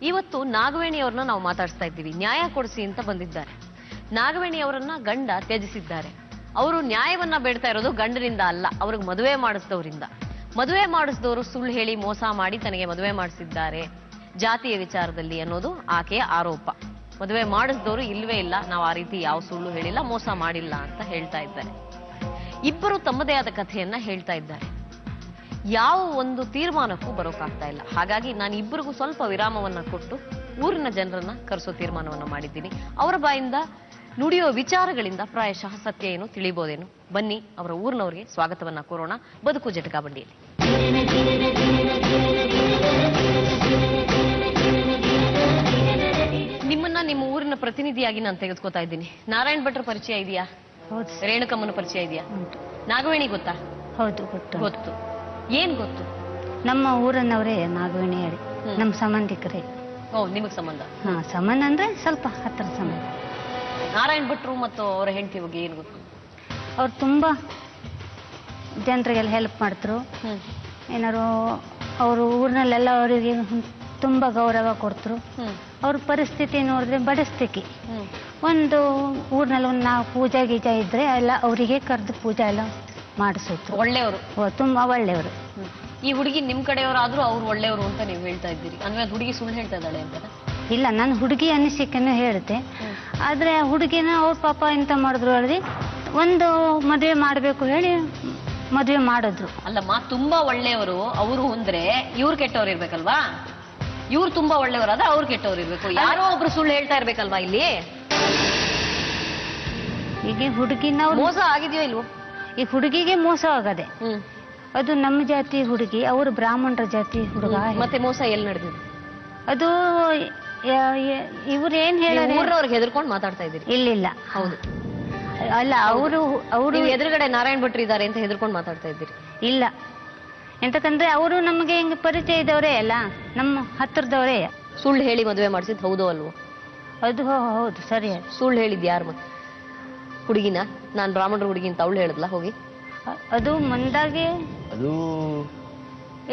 ಇವತ್ತು ನಾಗವೇಣಿ ಅವರನ್ನ ನಾವು ಮಾತಾಡ್ಸ್ತಾ ಇದ್ದೀವಿ. ನ್ಯಾಯ ಕೊಡಿಸಿ ಅಂತ ಬಂದಿದ್ದಾರೆ. ನಾಗವೇಣಿ ಅವರನ್ನ ಗಂಡ ತ್ಯಜಿಸಿದ್ದಾರೆ. ಅವರು ನ್ಯಾಯವನ್ನ ಬೇಡ್ತಾ ಇರೋದು ಗಂಡನಿಂದ ಅಲ್ಲ, ಅವ್ರಿಗೆ ಮದುವೆ ಮಾಡಿಸಿದವರಿಂದ. ಮದುವೆ ಮಾಡಿಸಿದವರು ಸುಳ್ಳು ಹೇಳಿ ಮೋಸ ಮಾಡಿ ತನಗೆ ಮದುವೆ ಮಾಡಿಸಿದ್ದಾರೆ ಜಾತಿಯ ವಿಚಾರದಲ್ಲಿ ಅನ್ನೋದು ಆಕೆಯ ಆರೋಪ. ಮದುವೆ ಮಾಡಿಸಿದವರು ಇಲ್ವೇ ಇಲ್ಲ, ನಾವು ಆ ರೀತಿ ಯಾವ ಸುಳ್ಳು ಹೇಳಿಲ್ಲ, ಮೋಸ ಮಾಡಿಲ್ಲ ಅಂತ ಹೇಳ್ತಾ ಇದ್ದಾರೆ. ಇಬ್ಬರು ತಮ್ಮದೇ ಆದ ಕಥೆಯನ್ನ ಹೇಳ್ತಾ ಇದ್ದಾರೆ. ಯಾವ ಒಂದು ತೀರ್ಮಾನಕ್ಕೂ ಬರೋಕಾಗ್ತಾ ಇಲ್ಲ. ಹಾಗಾಗಿ ನಾನು ಇಬ್ಬರಿಗೂ ಸ್ವಲ್ಪ ವಿರಾಮವನ್ನ ಕೊಟ್ಟು ಊರಿನ ಜನರನ್ನ ಕರೆಸೋ ತೀರ್ಮಾನವನ್ನ ಮಾಡಿದ್ದೀನಿ. ಅವರ ಬಾಯಿಂದ ನುಡಿಯೋ ವಿಚಾರಗಳಿಂದ ಪ್ರಾಯಶಃ ಸತ್ಯ ಏನು ತಿಳಿಬಹುದೇನು. ಬನ್ನಿ ಅವರ ಊರಿನವರಿಗೆ ಸ್ವಾಗತವನ್ನ ಕೋರೋಣ ಬದುಕು ಜಟಕಾ ಬಂಡಿಯಲ್ಲಿ. ನಿಮ್ಮನ್ನ ನಿಮ್ಮ ಊರಿನ ಪ್ರತಿನಿಧಿಯಾಗಿ ನಾನು ತೆಗೆದುಕೊತಾ ಇದ್ದೀನಿ. ನಾರಾಯಣ್ ಭಟ್ರ ಪರಿಚಯ ಇದೆಯಾ? ಹೌದು. ರೇಣುಕಮ್ಮನ ಪರಿಚಯ ಇದೆಯಾ? ನಾಗವೇಣಿ ಗೊತ್ತಾ? ಹೌದು, ಗೊತ್ತು. ಗೊತ್ತು. ಏನ್ ಗೊತ್ತು? ನಮ್ಮ ಊರನ್ನವರೇ ನಾಗವೇಣಿ ಹೇಳಿ, ನಮ್ಮ ಸಂಬಂಧಿಕರೇ. ಓ, ನಿಮಗ್ ಸಂಬಂಧ? ಹಾ, ಸಂಬಂಧ ಅಂದ್ರೆ ಸ್ವಲ್ಪ ಹತ್ತಿರ ಸಂಬಂಧ. ನಾರಾಯಣ್ ಭಟ್ರು ಮತ್ತು ಅವರ ಹೆಂಡತಿ ಬಗ್ಗೆ ಏನ್ ಗೊತ್ತು? ಅವ್ರು ತುಂಬಾ ಜನರಿಗೆಲ್ಲ ಹೆಲ್ಪ್ ಮಾಡ್ತರು. ಏನಾರು ಅವರು ಊರಿನಲ್ಲೆಲ್ಲ ಅವರಿಗೆ ತುಂಬಾ ಗೌರವ ಕೊಡ್ತರು. ಅವ್ರ ಪರಿಸ್ಥಿತಿ ನೋಡಿದ್ರೆ ಬಡಸ್ಥಿತಿ. ಒಂದು ಊರಿನಲ್ಲಿ ಒಂದು ನಾವು ಪೂಜಾ ಗೀಜಾ ಇದ್ರೆ ಎಲ್ಲ ಅವರಿಗೆ ಕರೆದು ಪೂಜಾ ಎಲ್ಲ ಮಾಡಿಸಿದ್ರು. ಒಳ್ಳೆಯವರು, ತುಂಬಾ ಒಳ್ಳೆಯವರು. ಈ ಹುಡುಗಿ ನಿಮ್ ಕಡೆಯವರಾದ್ರೂ ಅವ್ರು ಒಳ್ಳೆಯವರು ಅಂತ ನೀವು ಹೇಳ್ತಾ ಇದ್ದೀರಿ. ಅಂದ್ರೆ ಹುಡುಗಿ ಸುಳ್ಳು ಹೇಳ್ತಾ ಇದ್ದಾಳೆ ಅಂತ? ಇಲ್ಲ, ನಾನು ಹುಡುಗಿ ಅನಿಸಿಕೆನೂ ಹೇಳಿದೆ. ಆದ್ರೆ ಹುಡುಗಿನ ಅವ್ರ ಪಾಪ ಎಂತ ಮಾಡಿದ್ರು ಹೇಳಿದ್ರೆ ಒಂದು ಮದುವೆ ಮಾಡ್ಬೇಕು ಹೇಳಿ ಮದುವೆ ಮಾಡಿದ್ರು. ಅಲ್ಲಮ್ಮ, ತುಂಬಾ ಒಳ್ಳೆಯವರು ಅವರು ಅಂದ್ರೆ ಇವ್ರು ಕೆಟ್ಟವ್ರು ಇರ್ಬೇಕಲ್ವಾ? ಇವ್ರು ತುಂಬಾ ಒಳ್ಳೆಯವರಾದ್ರೆ ಅವ್ರು ಕೆಟ್ಟವ್ರು ಇರ್ಬೇಕು. ಯಾರೋ ಒಬ್ರು ಸುಳ್ಳು ಹೇಳ್ತಾ ಇರ್ಬೇಕಲ್ವಾ ಇಲ್ಲಿ? ಈಗ ಹುಡುಗಿನ ಮೋಸ ಆಗಿದೆಯೋ ಇಲ್ವೋ? ಈ ಹುಡುಗಿಗೆ ಮೋಸ ಆಗದೆ. ಅದು ನಮ್ಮ ಜಾತಿ ಹುಡುಗಿ, ಅವರು ಬ್ರಾಹ್ಮಣರ ಜಾತಿ ಹುಡುಗ. ಮತ್ತೆ ಮೋಸ ಎಲ್ಲಿ ನಡೆದಿದೆ? ಅದು ಇವ್ರು ಏನ್ ಹೇಳಿದ್ರೆ ಊರವ್ರಿಗೆ ಹೆದರ್ಕೊಂಡು ಮಾತಾಡ್ತಾ ಇದ್ದೀರಿ? ಇಲ್ಲ. ಹೌದು. ಅಲ್ಲ, ಅವರು ಎದುರುಗಡೆ ನಾರಾಯಣ್ ಭಟ್ರು ಇದ್ದಾರೆ ಅಂತ ಹೆದರ್ಕೊಂಡು ಮಾತಾಡ್ತಾ ಇದ್ದೀರಿ? ಇಲ್ಲ, ಎಂತಕಂದ್ರೆ ಅವರು ನಮಗೆ ಹಿಂಗೆ ಪರಿಚಯ ಇದ್ದವರೇ ಅಲ್ಲ, ನಮ್ಮ ಹತ್ತಿರದವರೇ. ಸುಳ್ಳು ಹೇಳಿ ಮದುವೆ ಮಾಡಿಸಿದ್ ಹೌದೋ ಅಲ್ವೋ? ಅದು ಹೌದು, ಸರಿ. ಸುಳ್ಳು ಹೇಳಿದ್ ಯಾರು? ಮತ್ತೆ ಹುಡುಗಿನ ನಾನ್ ಬ್ರಾಹ್ಮಣರ ಹುಡುಗಿ ಅಂತ ಅವಳು ಹೇಳಿದ್ಲ ಹೋಗಿ? ಅದು ಮುಂದಾಗೆ ಅದು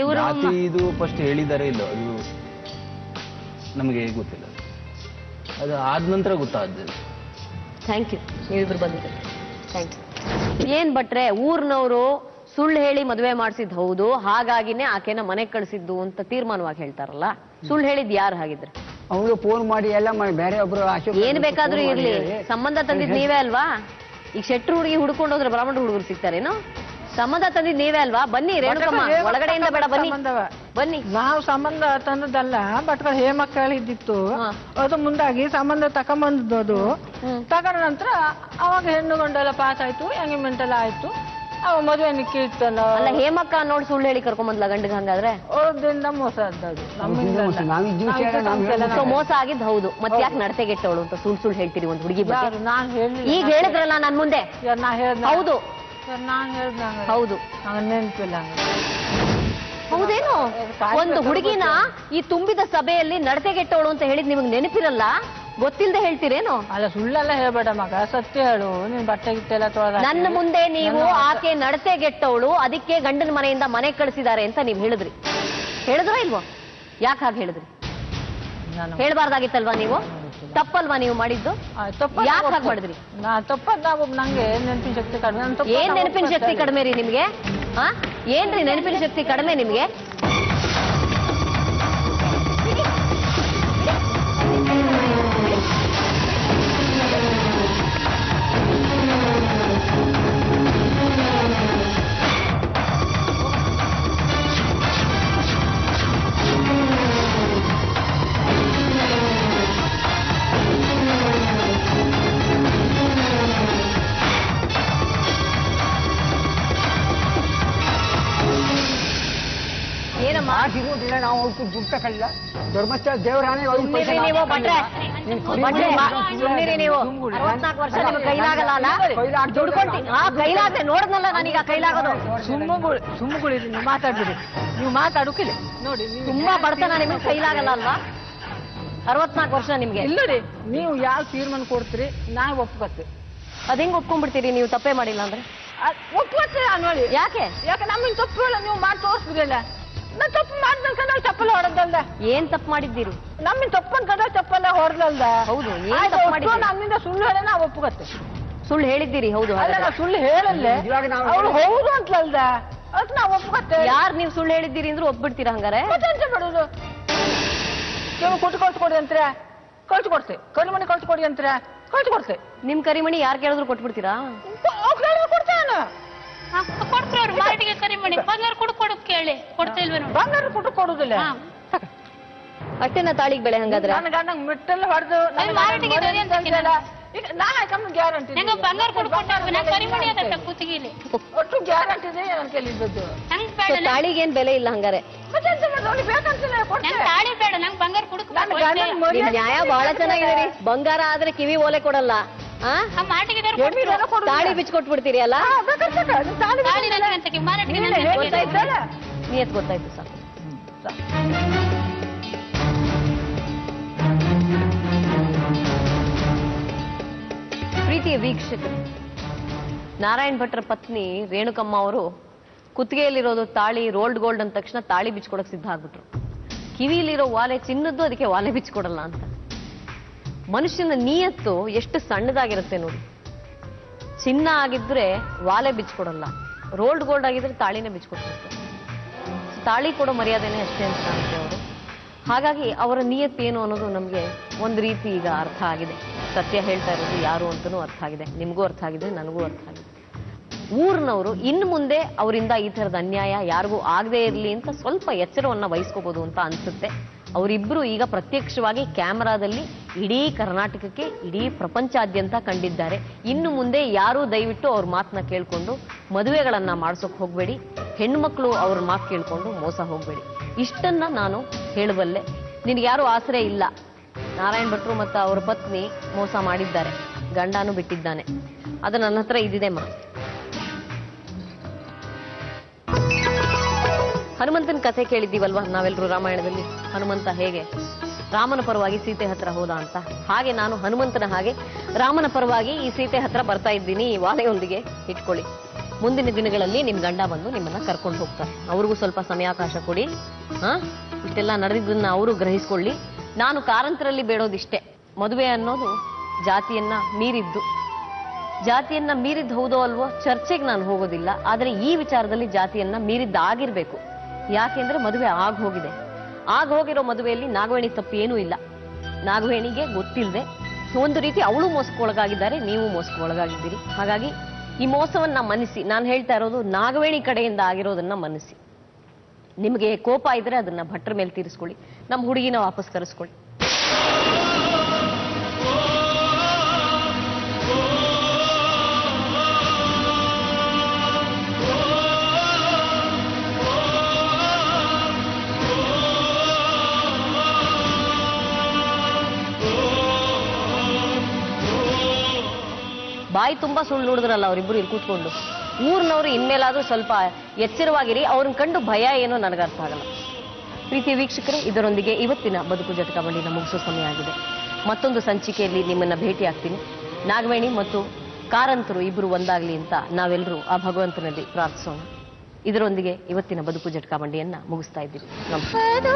ಇವರು ಇದು ಫಸ್ಟ್ ಹೇಳಿದಾರೆ ಇಲ್ಲ, ಅದು ನಮಗೆ ಗೊತ್ತಿಲ್ಲ. ಅದು ಆದ ನಂತರ ಗೊತ್ತಾದ್ದು. ಥ್ಯಾಂಕ್ ಯು, ನೀವಿಬ್ರು ಬಂದಿದ್ದೀರಿ. Thank you. ಏನ್ ಭಟ್ರೆ, ಊರ್ನವರು ಸುಳ್ಳು ಹೇಳಿ ಮದುವೆ ಮಾಡಿಸಿದ್ ಹೌದು, ಹಾಗಾಗಿನೇ ಆಕೆನ ಮನೆಗೆ ಕಳಿಸಿದ್ದು ಅಂತ ತೀರ್ಮಾನವಾಗಿ ಹೇಳ್ತಾರಲ್ಲ. ಸುಳ್ಳು ಹೇಳಿದ್ ಯಾರು ಹಾಗಿದ್ರೆ? ಅವಳು ಫೋನ್ ಮಾಡಿ ಎಲ್ಲ ಮಾಡಿ ಬೇರೆ ಒಬ್ರು ಏನ್ ಬೇಕಾದ್ರೂ ಇರ್ಲಿ, ಸಂಬಂಧ ತಂದಿದ್ ನೀವೇ ಅಲ್ವಾ? ಈಗ ಶೆಟ್ರು ಹುಡುಗಿ ಹುಡ್ಕೊಂಡು ಹೋದ್ರೆ ಬ್ರಾಹ್ಮಣರು ಹುಡುಗರು ಸಿಗ್ತಾರೇನು? ಸಂಬಂಧ ತಂದಿದ್ ನೀವೇ ಅಲ್ವಾ? ಬನ್ನಿ ರೇಣುಕಮ್ಮ, ಒಳಗಡೆಯಿಂದ ಬೇಡ, ಬನ್ನಿ ಬನ್ನಿ. ನಾವು ಸಂಬಂಧ ತಂದದಲ್ಲ, ಭಟ್ರ ಹೇಮಕ್ಕ ಹೇಳಿದ್ದಿತ್ತು. ಅದು ಮುಂದಾಗಿ ಸಂಬಂಧ ತಕೊಂಬಂದದ್ದು. ಅದು ತಗೊಂಡ ನಂತರ ಅವಾಗ ಹೆಣ್ಣು ಗಂಡೆಲ್ಲ ಪಾಸ್ ಆಯ್ತು, ಎಂಗೇಜ್ಮೆಂಟ್ ಎಲ್ಲ ಆಯ್ತು. ಅವ ಮದುವೆ ನಿಕ್ಕಿ ಇತ್ತಲ್ಲ. ಅಲ್ಲ, ಹೇಮಕ್ಕ ನೋಡಿ ಸುಳ್ಳು ಹೇಳಿ ಕರ್ಕೊಂಬಂದ್ಲ ಗಂಡಿಗೆ? ಹಂಗಾದ್ರೆ ಅವ್ರದಿಂದ ಮೋಸ ಆದದ್ದು, ನಮ್ಮಿಂದ ಮೋಸ ಆಗಿದ್ ಹೌದು. ಮತ್ತೆ ಯಾಕೆ ನಡತೆಗೆಟ್ಟವಳು ಅಂತ ಸುಳ್ಳು ಹೇಳ್ತೀರಿ ಒಂದು ಹುಡುಗಿ ಬಗ್ಗೆ? ನಾನ್ ಹೇಳಿ ಈಗ ಹೇಳಿದ್ರಲ್ಲ ನನ್ ಮುಂದೆ. ನಾ ಹೇಳ್ದ ಹೌದು, ನಾನ್ ಹೇಳ್ದ ಹೌದು. ನೆನ್ಪಿಲ್ಲ. ಹೌದೇನು? ಒಂದು ಹುಡುಗಿನ ಈ ತುಂಬಿದ ಸಭೆಯಲ್ಲಿ ನಡತೆಗೆಟ್ಟವಳು ಅಂತ ಹೇಳಿದ್ ನಿಮಗ್ ನೆನಪಿರಲ್ಲ? ಗೊತ್ತಿಲ್ಲದೆ ಹೇಳ್ತೀರೇನು? ಅಲ್ಲ, ಸುಳ್ಳೆಲ್ಲ ಹೇಳ್ಬೇಡ ಮಗ, ಸತ್ಯ ಹೇಳು. ನೀನ್ ಬಟ್ಟೆ ಗಿಟ್ಟೆಲ್ಲ ತೊಳೆದ ನನ್ನ ಮುಂದೆ ನೀವು ಆಕೆ ನಡತೆಗೆಟ್ಟವಳು, ಅದಕ್ಕೆ ಗಂಡನ ಮನೆಯಿಂದ ಮನೆಗೆ ಕಳಿಸಿದ್ದಾರೆ ಅಂತ ನೀವ್ ಹೇಳಿದ್ರಿ. ಹೇಳಿದ್ರ ಇಲ್ವೋ? ಯಾಕೆ ಹಾಗೆ ಹೇಳಿದ್ರಿ? ಹೇಳ್ಬಾರ್ದಾಗಿತ್ತಲ್ವಾ? ನೀವು ತಪ್ಪಲ್ವಾ ನೀವು ಮಾಡಿದ್ದು? ಯಾಕೆ ಹಾಗೆ ಮಾಡಿದ್ರಿ? ನಂಗೆ ನೆನಪಿನ ಶಕ್ತಿ ಕಡಿಮೆ. ಏನ್ ನೆನಪಿನ ಶಕ್ತಿ ಕಡಿಮೆ ರೀ ನಿಮ್ಗೆ? ಏನ್ರಿ ನೆನಪಿನ ಶಕ್ತಿ ಕಡಿಮೆ ನಿಮ್ಗೆ? ಸಿಗುವುದಿಲ್ಲ, ನಾವು ದುಡ್ಡು ತಗೊಳ್ಳಿಲ್ಲ. ಧರ್ಮಸ್ಥಳ ದೇವರಾಣೆ ನೀವು ಭಟ್ರೆ, ನೀವು 64 ವರ್ಷ ನಿಮ್ಗೆ ಕೈಲಾಗಲ್ಲ ಅಲ್ಲ? ಕೈಲಾಗದೆ ನೋಡಿದ್ನಲ್ಲ ನಾನೀಗ ಕೈಲಾಗೋದು. ಸುಮ್ಮಗುಳಿರಿ, ನೀವು ಮಾತಾಡ್ಬಿಡಿ. ನೀವು ಮಾತಾಡೋಕಿಲ್ಲ ನೋಡಿ. ತುಂಬಾ ಬಡತನ ನಿಮ್ಗೆ ಕೈಲಾಗಲ್ಲ ಅಲ್ವಾ? 64 ವರ್ಷ ನಿಮ್ಗೆ. ಇಲ್ಲ ರೀ, ನೀವು ಯಾವ ತೀರ್ಮಾನ ಕೊಡ್ತೀರಿ ನಾವು ಒಪ್ಕೊತೀವಿ. ಅದ್ ಹೆಂಗ್ ಒಪ್ಕೊಂಡ್ಬಿಡ್ತೀರಿ ನೀವು ತಪ್ಪೇ ಮಾಡಿಲ್ಲ ಅಂದ್ರೆ? ಒಪ್ಕೊತೀರ ನೋಡಿ. ಯಾಕೆ? ಯಾಕೆ ನಮ್ಮಿಂದ ತಪ್ಪು ನೀವು ಮಾಡಿ ತೋರಿಸ್ಬಿಡಲ್ಲ. ನಾ ತಪ್ಪು ಮಾಡ್ದಲ್ಕ ನಾವು ಚಪ್ಪಲ ಹೊಡೆದಲ್ದ. ಏನ್ ತಪ್ಪು ಮಾಡಿದ್ದೀರಿ? ನಮ್ಮಿಂದ ತಪ್ಪನ್ ಕದ ಚಪ್ಪಲ್ಲ ಹೊಡೆದಲ್ದ. ಹೌದು, ಏನ್ ತಪ್ಪು ಮಾಡಿದ್ದೀರಿ? ನಮ್ಮಿಂದ ಸುಳ್ಳು ಹೇಳ ನಾವು ಒಪ್ಪುಗತ್ತೆ. ಸುಳ್ಳು ಹೇಳಿದ್ದೀರಿ? ಹೌದು. ಅಲ್ಲ, ನಾವು ಸುಳ್ಳು ಹೇಳಲ್ಲೇ ಅವ್ಳು ಹೌದು ಅಂತಲ್ದ, ಅದ್ ನಾವು ಒಪ್ಪುಗತ್ತೆ. ಯಾರು ನೀವು ಸುಳ್ಳು ಹೇಳಿದ್ದೀರಿ ಅಂದ್ರೆ ಒಪ್ಬಿಡ್ತೀರಾ ಹಂಗಾರೆ? ಮತ್ತೆ ಬಿಡುದು. ನೀವು ಕೊಟ್ಟು ಕಳ್ಸಿಕೊಡಿ ಅಂತ್ರ ಕಳ್ಸಿಕೊಡ್ತೆ, ಕರಿಮಣಿ ಕಳ್ಸಿಕೊಡಿ ಅಂತ್ರ ಕಳ್ಸಿಕೊಡ್ತೆ. ನಿಮ್ ಕರಿಮಣಿ ಯಾರು ಕೇಳಿದ್ರು ಕೊಟ್ಬಿಡ್ತೀರಾ? ಕೊಡ್ತೇನೆ. ಕೊಡ್ತಾರೆ ಅವ್ರು ಮಾರಾಟಿಗೆ ಕರಿಮಣಿ. ಬಂಗಾರ ಕೊಡು ಕೇಳಿ ಕೊಡ್ತಾ ಇಲ್ವ? ಬಂಗಾರ ಕೊಡುದಿಲ್ಲ. ಅಷ್ಟೇನ ತಾಳಿಗೆ ಬೆಳೆ ಹಂಗಾದ್ರೆ? ನನ್ನ ಗಂಡಂಗ್ ಮಿಟ್ಟೆಲ್ಲ ಹೊಡೆದು ಮಾರಾಟಿಗೆ ಈಗ ನಾಳೆ ಕಮ್ಮಿ ಗ್ಯಾರಂಟಿ ಬಂಗಾರ ಕೊಡ್ಕೊಟ್ಟ ಕರಿಮಣಿ ಅದ ಕುತ್ತಿಗೆಲಿ ಒಟ್ಟು ಗ್ಯಾರಂಟಿ ಇದೆ ನನ್ನ ಕೇಳಿದ್ದದ್ದು. ತಾಳಿಗೆ ಏನ್ ಬೆಲೆ ಇಲ್ಲ ಹಂಗಾರೆ? ಬೇಕಂತಿಲ್ಲ ಕೊಡ್ತೇನೆ. ತಾಳಿ ಬೇಡ, ನಂಗೆ ಬಂಗಾರ ಕೊಡ್ಕೊ. ನಿಮ್ ನ್ಯಾಯ ಬಹಳ ಚೆನ್ನಾಗಿದೆ ರೀ. ಬಂಗಾರ ಆದ್ರೆ ಕಿವಿ ಓಲೆ ಕೊಡಲ್ಲ, ತಾಳಿ ಬಿಚ್ಕೊಟ್ಬಿಡ್ತೀರಿ ಅಲ್ಲ? ನಿಯತ್ ಗೊತ್ತಾಯ್ತು ಸಾಕು. ಪ್ರೀತಿಯ ವೀಕ್ಷಕರು, ನಾರಾಯಣ್ ಭಟ್ರ ಪತ್ನಿ ರೇಣುಕಮ್ಮ ಅವರು ಕುತ್ತಿಗೆಯಲ್ಲಿರೋದು ತಾಳಿ ರೋಲ್ಡ್ ಗೋಲ್ಡ್ ಅಂದ ತಕ್ಷಣ ತಾಳಿ ಬಿಚ್ಕೊಡಕ್ ಸಿದ್ಧ ಆಗ್ಬಿಟ್ರು. ಕಿವಿಲಿರೋ ವಾಲೆ ಚಿನ್ನದ್ದು, ಅದಕ್ಕೆ ವಾಲೆ ಬಿಚ್ಕೊಡಲ್ಲ ಅಂತ. ಮನುಷ್ಯನ ನಿಯತ್ತು ಎಷ್ಟು ಸಣ್ಣದಾಗಿರುತ್ತೆ ನೋಡಿ. ಚಿನ್ನ ಆಗಿದ್ರೆ ವಾಲೆ ಬಿಚ್ಕೊಡಲ್ಲ, ರೋಲ್ಡ್ ಗೋಲ್ಡ್ ಆಗಿದ್ರೆ ತಾಳಿನೇ ಬಿಚ್ಕೊಡ್ತಾರೆ. ತಾಳಿ ಕೊಡೋ ಮರ್ಯಾದೆನೇ ಅಷ್ಟೇ ಅಂತ ಕಾಣುತ್ತೆ ಅವರು. ಹಾಗಾಗಿ ಅವರ ನಿಯತ್ತು ಏನು ಅನ್ನೋದು ನಮಗೆ ಒಂದು ರೀತಿ ಈಗ ಅರ್ಥ ಆಗಿದೆ. ಸತ್ಯ ಹೇಳ್ತಾ ಇರೋದು ಯಾರು ಅಂತನೂ ಅರ್ಥ ಆಗಿದೆ, ನಿಮಗೂ ಅರ್ಥ ಆಗಿದೆ, ನನಗೂ ಅರ್ಥ ಆಗಿದೆ. ಊರಿನವರು ಇನ್ನು ಮುಂದೆ ಅವರಿಂದ ಈ ಥರದ ಅನ್ಯಾಯ ಯಾರಿಗೂ ಆಗದೆ ಇರಲಿ ಅಂತ ಸ್ವಲ್ಪ ಎಚ್ಚರವನ್ನ ವಹಿಸ್ಕೋಬಹುದು ಅಂತ ಅನ್ಸುತ್ತೆ. ಅವರಿಬ್ರು ಈಗ ಪ್ರತ್ಯಕ್ಷವಾಗಿ ಕ್ಯಾಮರಾದಲ್ಲಿ ಇಡೀ ಕರ್ನಾಟಕಕ್ಕೆ, ಇಡೀ ಪ್ರಪಂಚಾದ್ಯಂತ ಕಂಡಿದ್ದಾರೆ. ಇನ್ನು ಮುಂದೆ ಯಾರೂ ದಯವಿಟ್ಟು ಅವ್ರ ಮಾತನ್ನ ಕೇಳ್ಕೊಂಡು ಮದುವೆಗಳನ್ನ ಮಾಡ್ಸೋಕ್ ಹೋಗ್ಬೇಡಿ. ಹೆಣ್ಮಕ್ಳು ಅವ್ರ ಮಾತು ಕೇಳ್ಕೊಂಡು ಮೋಸ ಹೋಗ್ಬೇಡಿ. ಇಷ್ಟನ್ನ ನಾನು ಹೇಳಬಲ್ಲೆ. ನಿನ್ಗೆ ಯಾರು ಆಸರೆ ಇಲ್ಲ. ನಾರಾಯಣ್ ಭಟ್ರು ಮತ್ತು ಅವರ ಪತ್ನಿ ಮೋಸ ಮಾಡಿದ್ದಾರೆ, ಗಂಡನೂ ಬಿಟ್ಟಿದ್ದಾನೆ. ಅದು ನನ್ನ ಹತ್ರ ಇದಿದೆ ಮಾ. ಹನುಮಂತನ ಕಥೆ ಕೇಳಿದ್ದೀವಲ್ವಾ ನಾವೆಲ್ಲರೂ ರಾಮಾಯಣದಲ್ಲಿ. ಹನುಮಂತ ಹೇಗೆ ರಾಮನ ಪರವಾಗಿ ಸೀತೆ ಹತ್ರ ಹೋದ ಅಂತ, ಹಾಗೆ ನಾನು ಹನುಮಂತನ ಹಾಗೆ ರಾಮನ ಪರವಾಗಿ ಈ ಸೀತೆ ಹತ್ರ ಬರ್ತಾ ಇದ್ದೀನಿ. ಈ ವಾಲೆಯೊಂದಿಗೆ ಇಟ್ಕೊಳ್ಳಿ. ಮುಂದಿನ ದಿನಗಳಲ್ಲಿ ನಿಮ್ ಗಂಡ ಬಂದು ನಿಮ್ಮನ್ನ ಕರ್ಕೊಂಡು ಹೋಗ್ತಾರೆ. ಅವ್ರಿಗೂ ಸ್ವಲ್ಪ ಸಮಯಾವಕಾಶ ಕೊಡಿ. ಇಷ್ಟೆಲ್ಲ ನಡೆದಿದ್ದನ್ನ ಅವರು ಗ್ರಹಿಸ್ಕೊಳ್ಳಿ. ನಾನು ಕಾರಂತರಲ್ಲಿ ಬೇಡೋದಿಷ್ಟೇ, ಮದುವೆ ಅನ್ನೋದು ಜಾತಿಯನ್ನ ಮೀರಿದ್ದು. ಜಾತಿಯನ್ನ ಮೀರಿದ್ದು ಹೌದೋ ಅಲ್ವೋ ಚರ್ಚೆಗೆ ನಾನು ಹೋಗೋದಿಲ್ಲ. ಆದ್ರೆ ಈ ವಿಚಾರದಲ್ಲಿ ಜಾತಿಯನ್ನ ಮೀರಿದ್ದಾಗಿರ್ಬೇಕು. ಯಾಕೆಂದ್ರೆ ಮದುವೆ ಆಗ್ ಹೋಗಿದೆ. ಆಗ ಹೋಗಿರೋ ಮದುವೆಯಲ್ಲಿ ನಾಗವೇಣಿ ತಪ್ಪು ಏನೂ ಇಲ್ಲ. ನಾಗವೇಣಿಗೆ ಗೊತ್ತಿಲ್ಲದೆ ಒಂದು ರೀತಿ ಅವಳು ಮೋಸಕ್ಕೊಳಗಾಗಿದ್ದಾರೆ, ನೀವು ಮೋಸಕ್ಕೊಳಗಾಗಿದ್ದೀರಿ. ಹಾಗಾಗಿ ಈ ಮೋಸವನ್ನ ಮನ್ನಿಸಿ. ನಾನು ಹೇಳ್ತಾ ಇರೋದು ನಾಗವೇಣಿ ಕಡೆಯಿಂದ ಆಗಿರೋದನ್ನ ಮನ್ನಿಸಿ. ನಿಮಗೆ ಕೋಪ ಇದ್ರೆ ಅದನ್ನ ಭಟ್ರ ಮೇಲೆ ತೀರಿಸ್ಕೊಳ್ಳಿ. ನಮ್ಮ ಹುಡುಗಿನ ವಾಪಸ್ ಕರೆಸ್ಕೊಳ್ಳಿ. ಬಾಯಿ ತುಂಬಾ ಸುಳ್ಳು ನುಡಿದ್ರಲ್ಲ ಅವರಿಬ್ರು ಇಲ್ಲಿ ಕೂತ್ಕೊಂಡು. ಊರಿನವರು ಇನ್ಮೇಲಾದ್ರೂ ಸ್ವಲ್ಪ ಎಚ್ಚರವಾಗಿರಿ. ಅವ್ರನ್ನ ಕಂಡು ಭಯ ಏನೋ ನನಗೆ ಅರ್ಥ ಆಗಲ್ಲ. ಪ್ರೀತಿಯ ವೀಕ್ಷಕರೇ, ಇದರೊಂದಿಗೆ ಇವತ್ತಿನ ಬದುಕು ಜಟಕಾವಳಿನ ಮುಗಿಸೋ ಸಮಯ ಆಗಿದೆ. ಮತ್ತೊಂದು ಸಂಚಿಕೆಯಲ್ಲಿ ನಿಮ್ಮನ್ನ ಭೇಟಿ ಆಗ್ತೀನಿ. ನಾಗವೇಣಿ ಮತ್ತು ಕಾರಂತರು ಇಬ್ರು ಒಂದಾಗ್ಲಿ ಅಂತ ನಾವೆಲ್ಲರೂ ಆ ಭಗವಂತನಲ್ಲಿ ಪ್ರಾರ್ಥಿಸೋಣ. ಇದರೊಂದಿಗೆ ಇವತ್ತಿನ ಬದುಕು ಜಟಕಾವಳಿಯನ್ನ ಮುಗಿಸ್ತಾ ಇದ್ದೀವಿ. ನಮಸ್ಕಾರ.